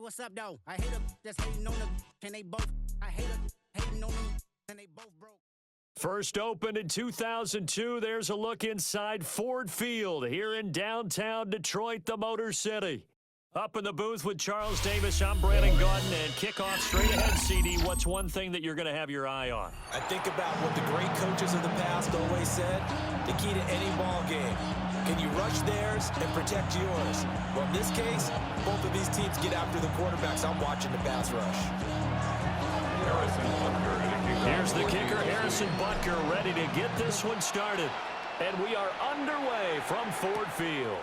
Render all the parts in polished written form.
what's up, though? I hate them that's hating on them. Can they both? I hate them hating on them. And they both broke. First opened in 2002, there's a look inside Ford Field here in downtown Detroit, the Motor City. Up in the booth with Charles Davis, I'm Brandon Gaudin, and kickoff straight ahead, CD. What's one thing that you're going to have your eye on? I think about what the great coaches of the past always said. The key to any ball game. Can you rush theirs and protect yours? Well, in this case, both of these teams get after the quarterbacks. I'm watching the pass rush. Here's the kicker, Harrison Butker, ready to get this one started. And we are underway from Ford Field.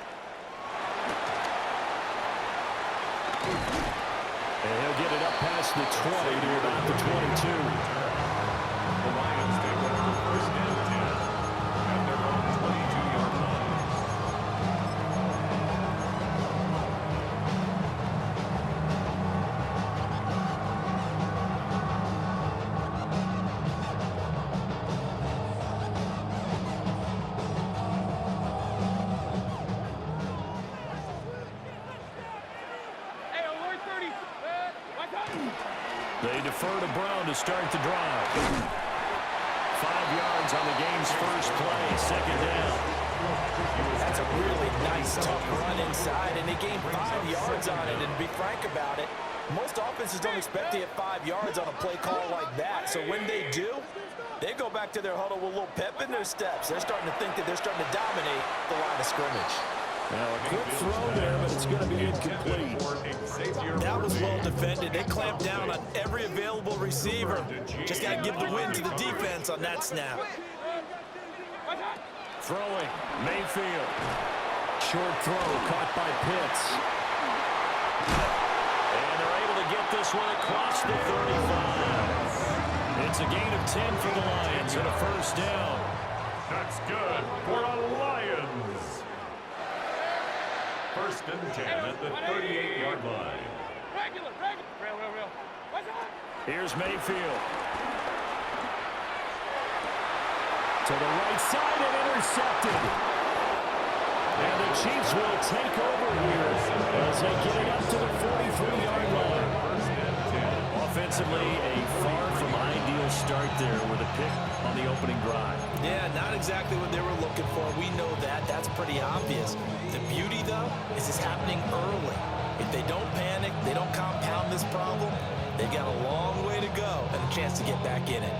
And he'll get it up past the 20 to about the 22. The Lions take over first and 10 at their own 22-yard line. They defer to Brown to start the drive. 5 yards on the game's first play, second down. That's a really nice, tough run inside, and they gained 5 yards on it. And to be frank about it, most offenses don't expect to get 5 yards on a play call like that. So when they do, they go back to their huddle with a little pep in their steps. They're starting to think that they're starting to dominate the line of scrimmage. Now a quick throw there, but it's going to be incomplete. That was well defended. They clamped down on every available receiver. Just got to give the win to the defense on that snap. Throwing, Mayfield. Short throw caught by Pitts. And they're able to get this one across the 35. It's a gain of 10 for the Lions and a first down. That's good for the Lions. First and 10 at the 38-yard line. Real. Here's Mayfield. To the right side and intercepted. And the Chiefs will take over here as they get it up to the 43-yard line. Offensively, a far from ideal start there with a pick on the opening drive. Yeah, not exactly what they were looking for. We know that. That's pretty obvious. The beauty, though, is it's happening early. If they don't panic, they don't compound this problem, they've got a long way to go and a chance to get back in it.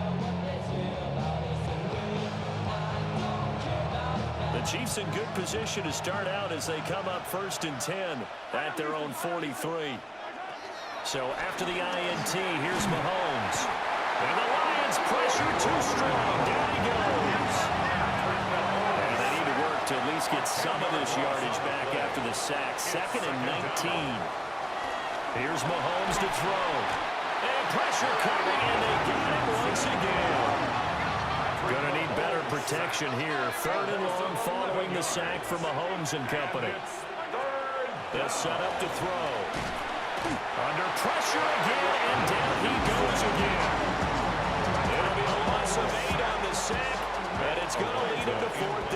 The Chiefs in good position to start out as they come up first and 10 at their own 43. So after the INT, here's Mahomes. And the Lions pressure too strong. Down he goes. And they need to work to at least get some of this yardage back after the sack. 2nd and 19. Here's Mahomes to throw. And pressure coming, and they got it once again. Going to need better protection here. 3rd and long following the sack for Mahomes and company. They'll set up to throw. Under pressure again, and down he goes again. It'll be a loss of 8 on the sack, and it's going to lead him to 4th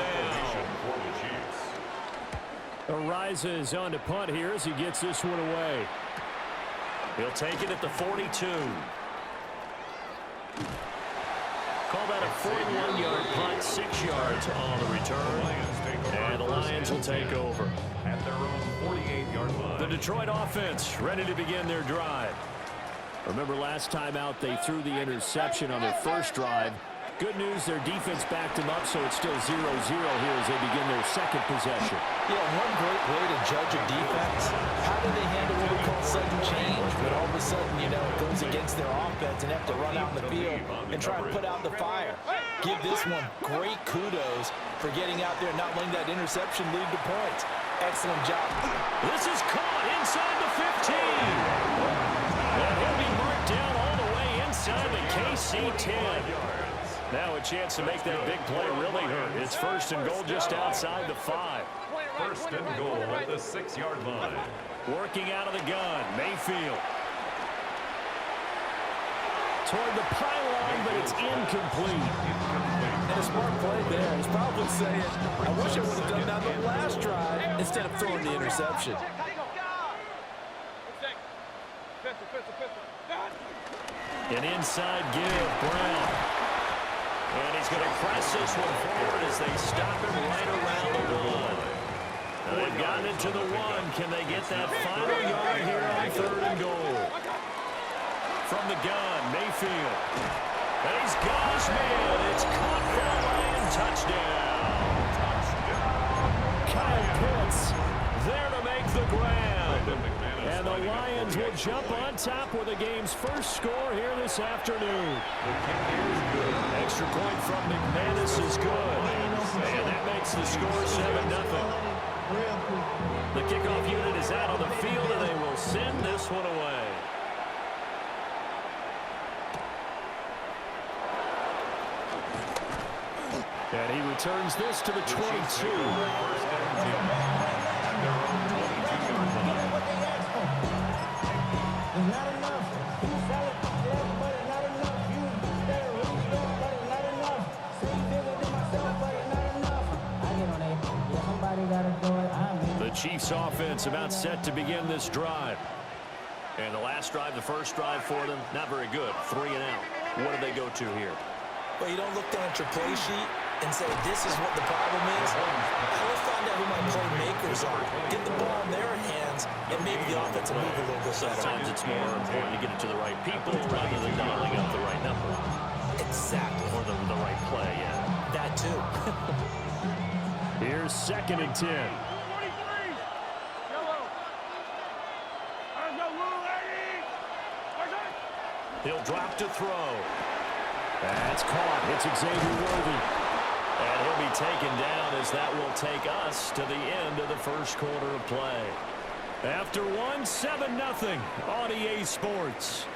down. Arises on to punt here as he gets this one away. He'll take it at the 42. Call that a 41-yard punt, 6 yards on the return. And the Lions will take over. At their own 48-yard line. The Detroit offense ready to begin their drive. Remember last time out they threw the interception on their first drive. Good news, their defense backed them up, so it's still 0-0 here as they begin their second possession. Yeah, one great way to judge a defense, how do they handle what we call sudden change? When all of a sudden, you know, it goes against their offense and have to run out in the field and try and put out the fire. Give this one great kudos for getting out there and not letting that interception lead to points. Excellent job. This is caught inside the 15. And he'll be marked down all the way inside the KC 10. Now a chance to make that big play really hurt. It's 1st and goal just outside the 5. 1st and goal at the 6-yard line. Working out of the gun, Mayfield. Toward the pylon, but it's incomplete. And a smart play there. He's probably saying, I wish I would have done that the last drive instead of throwing the interception. An inside give, Brown. And he's going to press this one forward as they stop him right around the one. They've gotten it to the one. Can they get that final yard here on 3rd and goal? From the gun, Mayfield. And he's got his man. It's caught for a Lion touchdown. Kyle Pitts there to make the grab. And the Lions will jump on top with the game's first score here this afternoon. Extra point from McManus is good. And that makes the score 7-0. The kickoff unit is out on the field, and they will send this one away. And he returns this to the 22. The Chiefs offense about set to begin this drive. And the last drive, the first drive for them, not very good. 3 and out. What do they go to here? Well, you don't look down at your play sheet and say, this is what the problem is. I will find out who my playmakers are, get the ball in their hands, and maybe the offense will move a little bit better. Sometimes it's more important to get it to the right people rather than dialing up the right number. Exactly. Or the right play, yeah. That too. Here's 2nd and 10. He'll drop to throw. That's caught. It's Xavier Worthy. And he'll be taken down as that will take us to the end of the first quarter of play. After 1, 7-0 on EA Sports.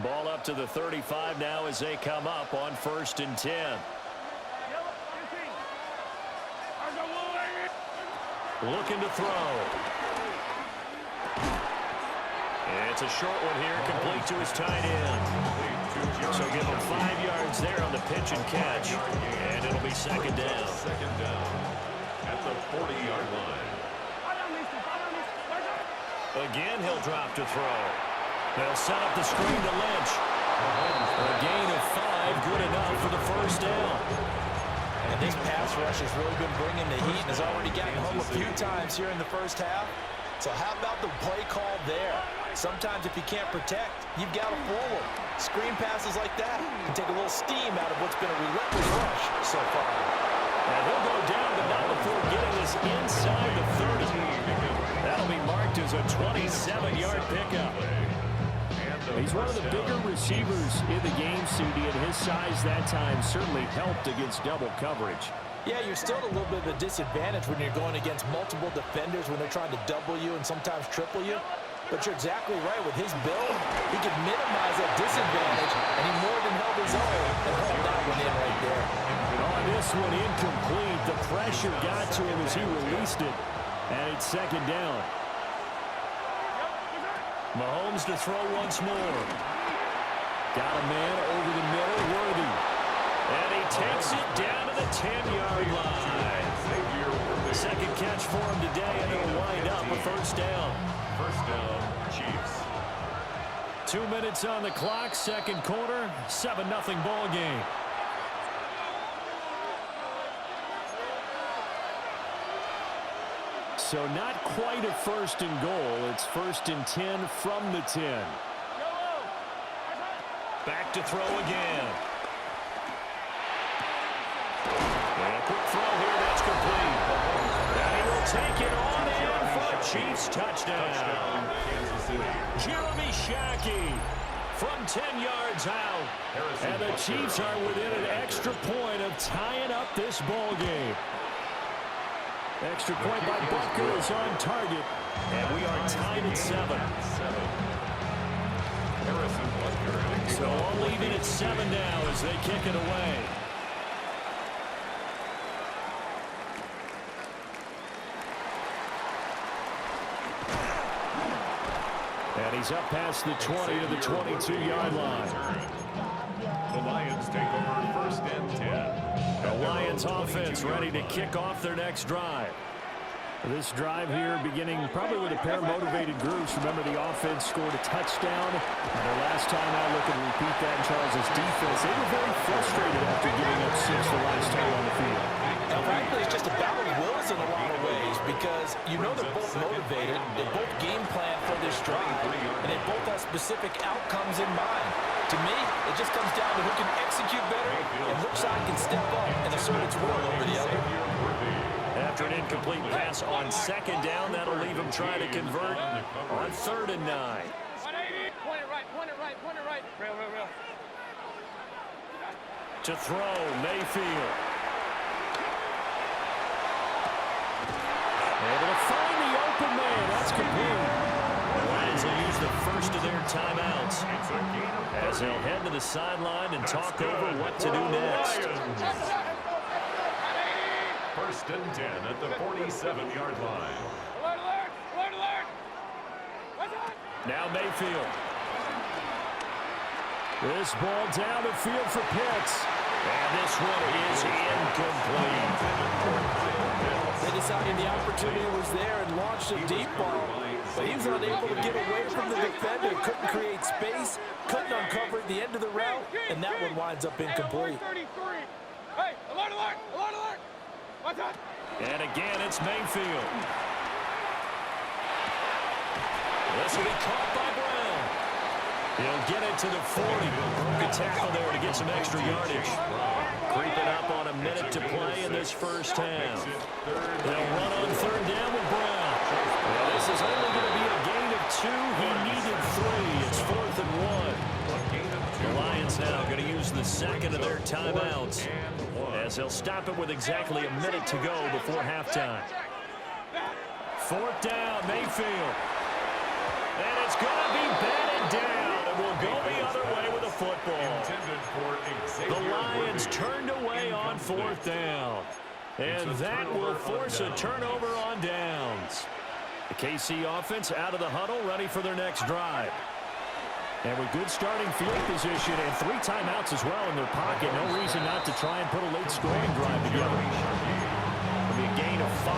Ball up to the 35 now as they come up on 1st and 10. Looking to throw. It's a short one here, complete to his tight end. So give him 5 yards there on the pitch and catch, and it'll be 2nd down. 2nd down at the 40-yard line. Again, he'll drop to throw. They'll set up the screen to Lynch. A gain of 5, good enough for the 1st down. And this pass rush has really been bringing the heat and has already gotten home a few times here in the first half. So how about the play call there? Sometimes if you can't protect, you've got to forward. Screen passes like that can take a little steam out of what's been a relentless rush so far. And he'll go down, but not before getting this inside the 30. That'll be marked as a 27-yard pickup. He's one of the bigger receivers in the game, Sudi, and his size that time certainly helped against double coverage. Yeah, you're still at a little bit of a disadvantage when you're going against multiple defenders when they're trying to double you and sometimes triple you. But you're exactly right. With his build, he can minimize that disadvantage, and he more than held his own and hauled that one in right there. On this one, incomplete. The pressure got to him as he released it, and it's 2nd down. Mahomes to throw once more. Got a man over the middle, Worthy. And he takes it down to the 10-yard line. 2nd catch for him today, and it'll wind up a 1st down. 1st down, Chiefs. 2 minutes on the clock, 2nd quarter, 7-0 ball game. So not quite a 1st and goal. It's 1st and 10 from the 10. Back to throw again. And a quick throw here, that's complete. And he will take it on in for a Chiefs touchdown. Kansas City. Jeremy Shockey from 10 yards out. And the Chiefs are within an extra point of tying up this ball game. Extra point by Butker is on target. And we are tied at 7. So all leaving at 7 now as they kick it away. And he's up past the 20 to the 22-yard line. The Lions take over first and 10. The Lions offense ready to kick off their next drive. This drive here beginning probably with a pair of motivated groups. Remember, the offense scored a touchdown. And their last time out, looking to repeat that in Charles' defense. They were very frustrated after giving up 6 the last time on the field. Now, frankly, it's just a battle of wills in a lot of ways because you know they're both motivated. They both game plan for this drive, and they both have specific outcomes in mind. To me, it just comes down to who can execute better and which side can step up and assert its will over the other. After an incomplete pass on second down, that'll leave him trying to convert on 3rd and 9. 180. Point it right, point it right, point it right. Rail, rail, rail. To throw, Mayfield. Able to find the open man. That's complete. The Lions will use the first of their timeouts as they'll head to the sideline and talk over what to do next. First and 10 at the 47-yard line. Alert, alert, alert, alert. What's that? Now Mayfield. This ball down the field for Pitts. And this one is incomplete. They decided the opportunity was there and launched a deep ball, but he was unable to get away from the defender. Couldn't create space, couldn't uncover at the end of the route, and that one winds up incomplete. Hey, alert, alert, alert, alert. What's that? And again, it's Mayfield. This will be caught by Brown. He'll get it to the 40. Good tackle there to get some extra yardage. Creeping up on a minute to play in this first half. They'll run on 3rd down with Brown. Well, this is only going to be a gain of 2. He needed 3. It's 4th and 1. The Lions now going to use the second of their timeouts as they'll stop it with exactly a minute to go before halftime. 4th down, Mayfield. And it's going to be batted down. And we'll go the other way with a football. The Lions turned away on 4th down. And that will force a turnover on downs. The KC offense out of the huddle, ready for their next drive. And with good starting field position and 3 timeouts as well in their pocket, no reason not to try and put a late scoring drive together. It'll be a gain of 5,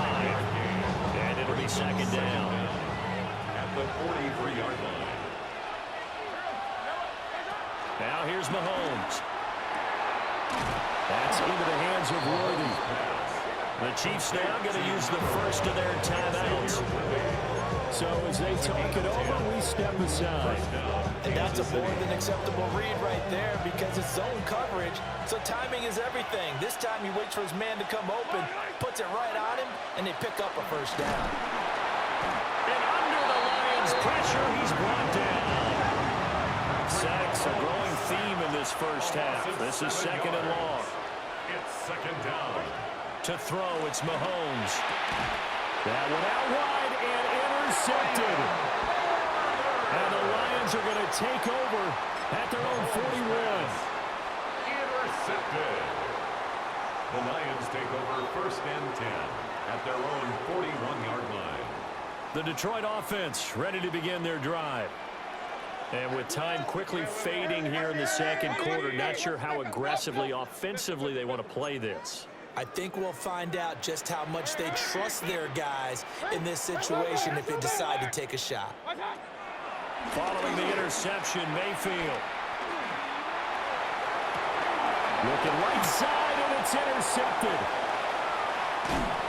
and it'll be 2nd down. At the 43-yard line. Now here's Mahomes. That's into the hands of Worthy. The Chiefs now going to use the first of their timeouts. So as they talk it over, we step aside. And that's a more than acceptable read right there because it's zone coverage, so timing is everything. This time he waits for his man to come open, puts it right on him, and they pick up a first down. And under the Lions' pressure, he's brought down. Sacks, a growing theme in this first half. This is 2nd and long. It's 2nd down. To throw, it's Mahomes. That one out wide and intercepted. And the Lions are going to take over at their own 41. Intercepted. The Lions take over first and 10 at their own 41-yard line. The Detroit offense ready to begin their drive. And with time quickly fading here in the second quarter, not sure how aggressively, offensively they want to play this. I think we'll find out just how much they trust their guys in this situation if they decide to take a shot. Following the interception, Mayfield. Looking right side, and it's intercepted.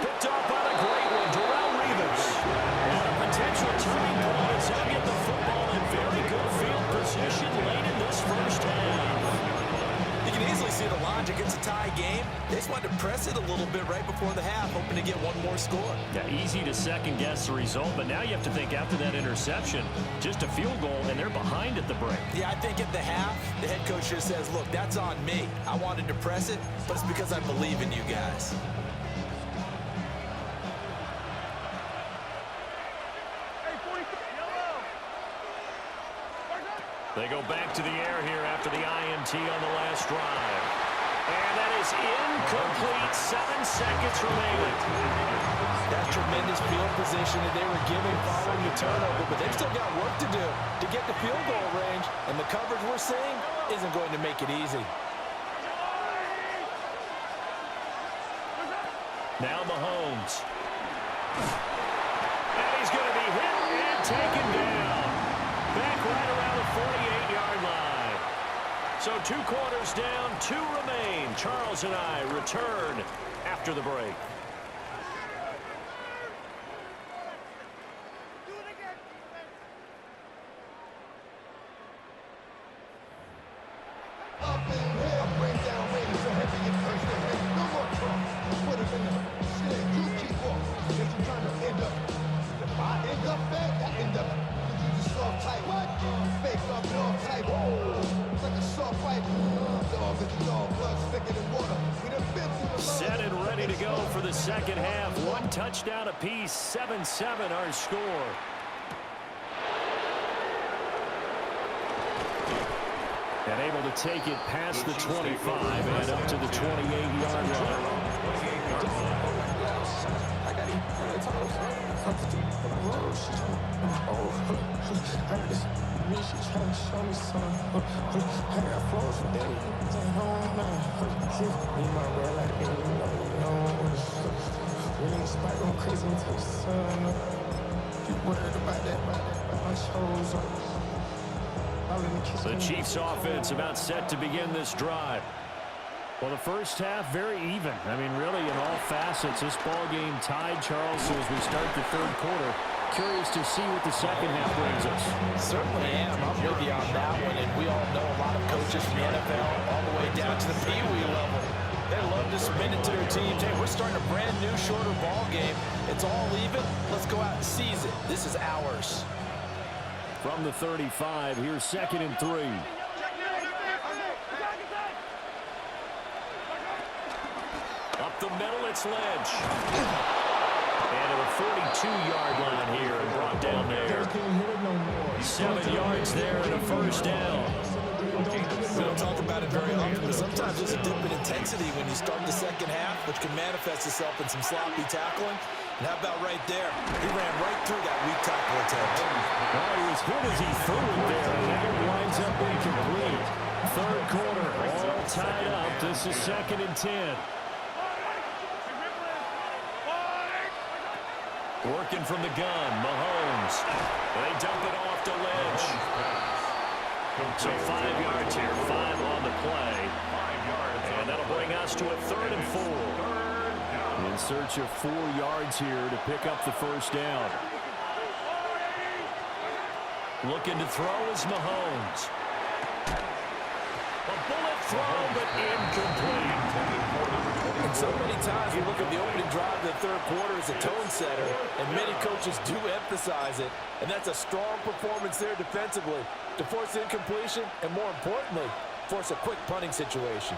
Picked off by the great one, Darrelle Revis. And a potential turning point as they get the football in very good field position late in this first half. You can easily see the logic. It's a tie game. They just wanted to press it a little bit right before the half, hoping to get one more score. Yeah, easy to second-guess the result, but now you have to think after that interception, just a field goal, and they're behind at the break. Yeah, I think at the half, the head coach just says, look, that's on me. I wanted to press it, but it's because I believe in you guys. They go back to the air here after the INT on the last drive. And that is incomplete. 7 seconds remaining. That's tremendous field position that they were giving following the turnover, but they've still got work to do to get the field goal range, and the coverage we're seeing isn't going to make it easy. Now Mahomes. And he's going to be hit and taken down. Back right around the 48-yard line. So 2 quarters down, 2 remain. Charles and I return after the break. Set and ready to go for the second half. 1 touchdown apiece, 7-7 our score. And able to take it past the 25 and up to the 28-yard line. The Chiefs offense about set to begin this drive. Well, the first half very even. I mean, really in all facets, this ball game tied, Charles, so as we start the third quarter. Curious to see what the second half brings us. Certainly am. I'm with you on that one, and we all know a lot of coaches from the NFL all the way down to the Pee-wee level. They love to spin it to their teams. Hey, we're starting a brand new, shorter ball game. It's all even. Let's go out and seize it. This is ours. From the 35, here's 2nd and 3. Up the middle, it's Lynch. And to the 42-yard line here and brought down there. 7 yards there and a first down. We don't talk about it very often, but sometimes there's a dip in intensity when you start the second half, which can manifest itself in some sloppy tackling. And how about right there? He ran right through that weak tackle attempt. Well, he was hit as he threw it there, and that winds up incomplete. Third quarter, all tied up. This is 2nd and 10. Working from the gun, Mahomes. They dump it off to Lynch. So 5 yards here, 5 on the play. And that'll bring us to a 3rd and 4. In search of 4 yards here to pick up the first down. Looking to throw is Mahomes. A bullet throw, but incomplete. And so many times we look at the opening drive of the third quarter as a tone setter, and many coaches do emphasize it. And that's a strong performance there defensively to force incompletion and, more importantly, force a quick punting situation.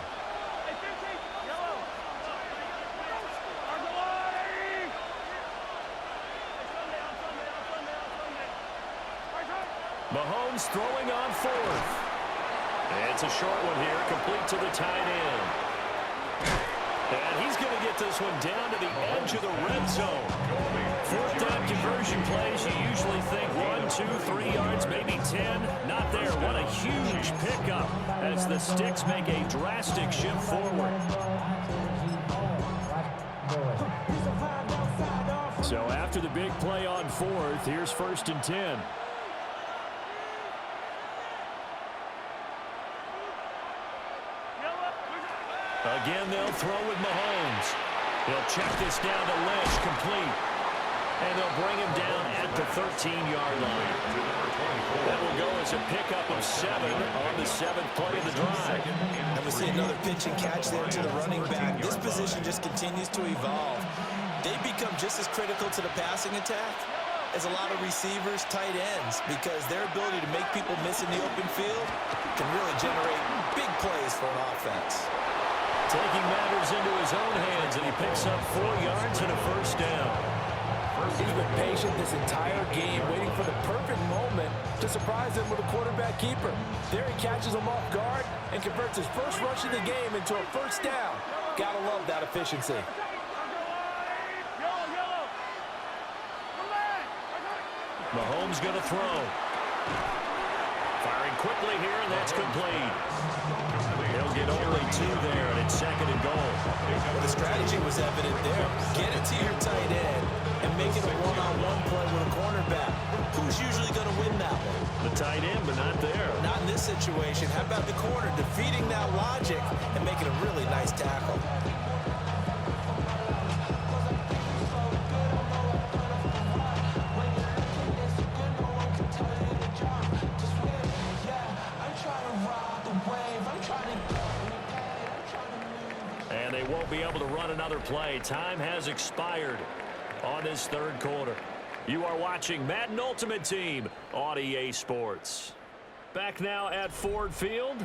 Mahomes throwing on 4th. It's a short one here, complete to the tight end. And he's going to get this one down to the edge of the red zone. 4th down conversion plays, you usually think 1, 2, 3 yards, maybe 10. Not there. What a huge pickup as the Sticks make a drastic shift forward. So after the big play on 4th, here's 1st and 10. Again, they'll throw with Mahomes. He'll check this down to Lynch, complete. And they'll bring him down at the 13-yard line. That will go as a pickup of 7 on the 7th play of the drive. And we see another pitch and catch there to the running back. This position just continues to evolve. They become just as critical to the passing attack as a lot of receivers, tight ends, because their ability to make people miss in the open field can really generate big plays for an offense. Taking matters into his own hands, and he picks up 4 yards and a first down. He's been patient this entire game, waiting for the perfect moment to surprise them with a quarterback keeper. There he catches him off guard and converts his first rush of the game into a first down. Gotta love that efficiency. Mahomes going to throw. Firing quickly here, and that's complete. They'll get only 2 there, and it's 2nd and goal. Well, the strategy was evident there. Get it to your tight end and make it a one-on-one play with a cornerback. Who's usually going to win that one? The tight end, but not there. Not in this situation. How about the corner defeating that logic and making a really nice tackle? And they won't be able to run another play. Time has expired on this 3rd quarter. You are watching Madden Ultimate Team on EA Sports. Back now at Ford Field.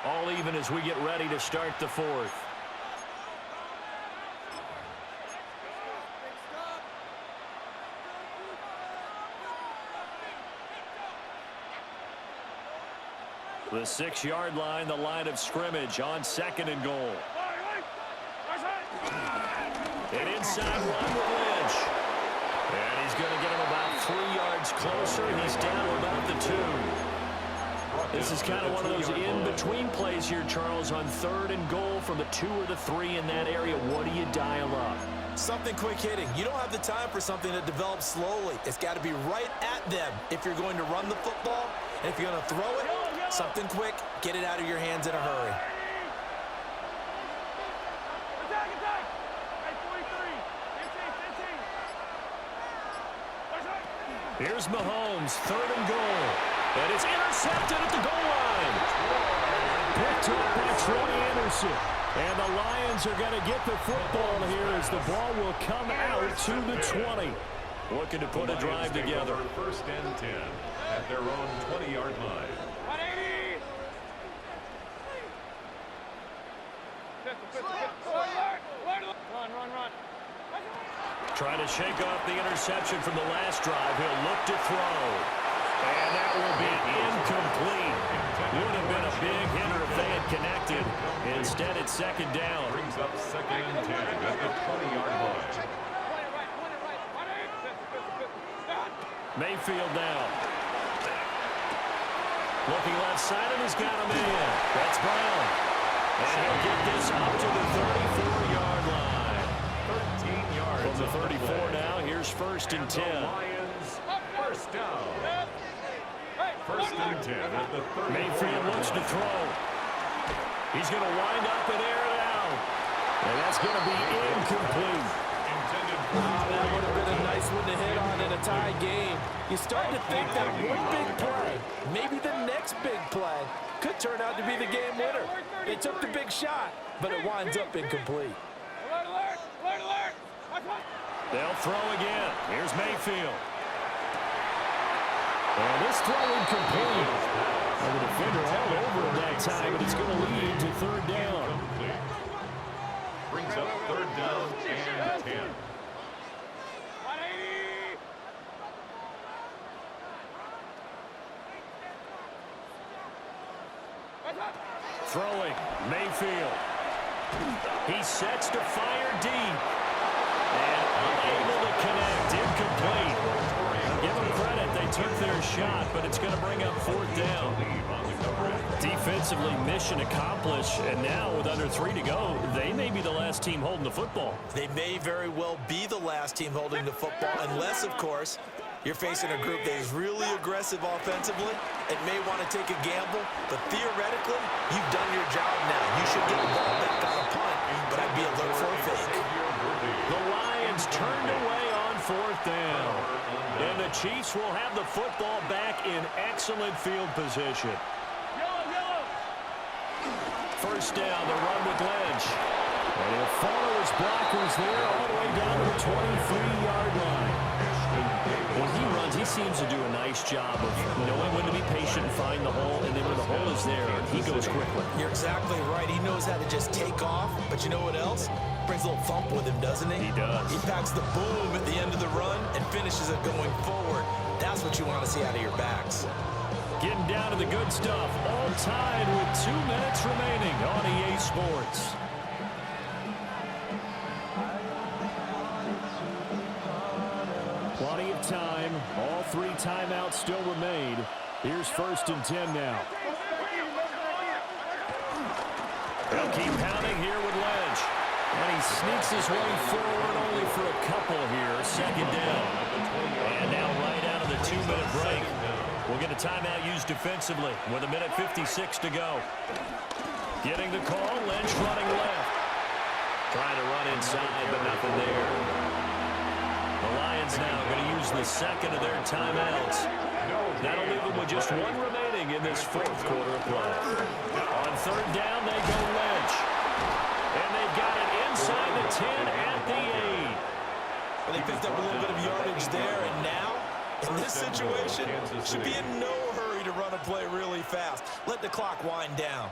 All even as we get ready to start the 4th. The 6-yard line, the line of scrimmage on 2nd and goal. An inside run with Lynch. And he's going to get him about 3 yards closer. He's down to about the 2. This is kind of one of those in-between plays here, Charles, on 3rd and goal from the 2 or the 3 in that area. What do you dial up? Something quick hitting. You don't have the time for something that develops slowly. It's got to be right at them if you're going to run the football. And if you're going to throw it, something quick, get it out of your hands in a hurry. Attack, attack! Hey, 43, 15, 15. Here's Mahomes, 3rd and goal. And it's intercepted at the goal line. Picked up by Troy Anderson. And the Lions are going to get the football here as the ball will come out to the 20. Looking to put a drive together. 1st and 10 at their own 20-yard line. 180! Run. Trying to shake off the interception from the last drive. He'll look to throw. And that will be incomplete. Would have been a big hitter if they had connected. Instead, it's 2nd down. Brings up 2nd and 10 at the 20-yard line. Mayfield now. Looking left side, and he's got him in. That's Brown. And he'll get this up to the 34-yard line. 13 yards. From the 34 now, here's 1st and 10. The Lions, 1st down. 1st and 10 at the 34. Mayfield looks to throw. He's going to wind up and air it out. And that's going to be incomplete. That would have been a nice one to hit on in a tie game. You start to think that one big play, maybe the next big play, could turn out to be the game winner. They took the big shot, but it winds up incomplete. Alert! They'll throw again. Here's Mayfield. And this throw incomplete. And the defender all over him that time, but it's going to lead to 3rd down. Brings up 3rd down and 10. 180! Throwing, Mayfield. He sets to fire deep. And unable to connect, incomplete. Give them credit, they took their shot, but it's going to bring up 4th down. Defensively, mission accomplished, and now with under 3 to go, they may be the last team holding the football. They may very well be the last team holding the football, unless, of course, you're facing a group that is really aggressive offensively and may want to take a gamble, but theoretically, you've done your job now. You should get the ball back on a punt, but I'd be alert for a fake. The Lions turned away on 4th down, and the Chiefs will have the football back in excellent field position. 1st down, the run with Lynch. And he'll follow his blockers there all the way down to the 23-yard line. When he runs, he seems to do a nice job of knowing when to be patient and find the hole, and then when the hole is there, he goes quickly. You're exactly right. He knows how to just take off, but you know what else? Brings a little thump with him, doesn't he? He does. He packs the boom at the end of the run and finishes it going forward. That's what you want to see out of your backs. Getting down to the good stuff, all tied with 2 minutes remaining on EA Sports. Plenty of time. All 3 timeouts still remain. Here's 1st and 10 now. They'll keep pounding here with Lynch. And he sneaks his way forward only for a couple here. 2nd down. And now right out of the 2-minute break, we'll get a timeout used defensively with 1:56 to go. Getting the call, Lynch running left. Trying to run inside, but nothing there. The Lions now going to use the 2nd of their timeouts. That'll leave them with just 1 remaining in this 4th quarter of play. On 3rd down, they go Lynch. And they've got it inside the 10 at the 8. Well, they picked up a little bit of yardage there, and now, in this situation, should be in no hurry to run a play really fast. Let the clock wind down.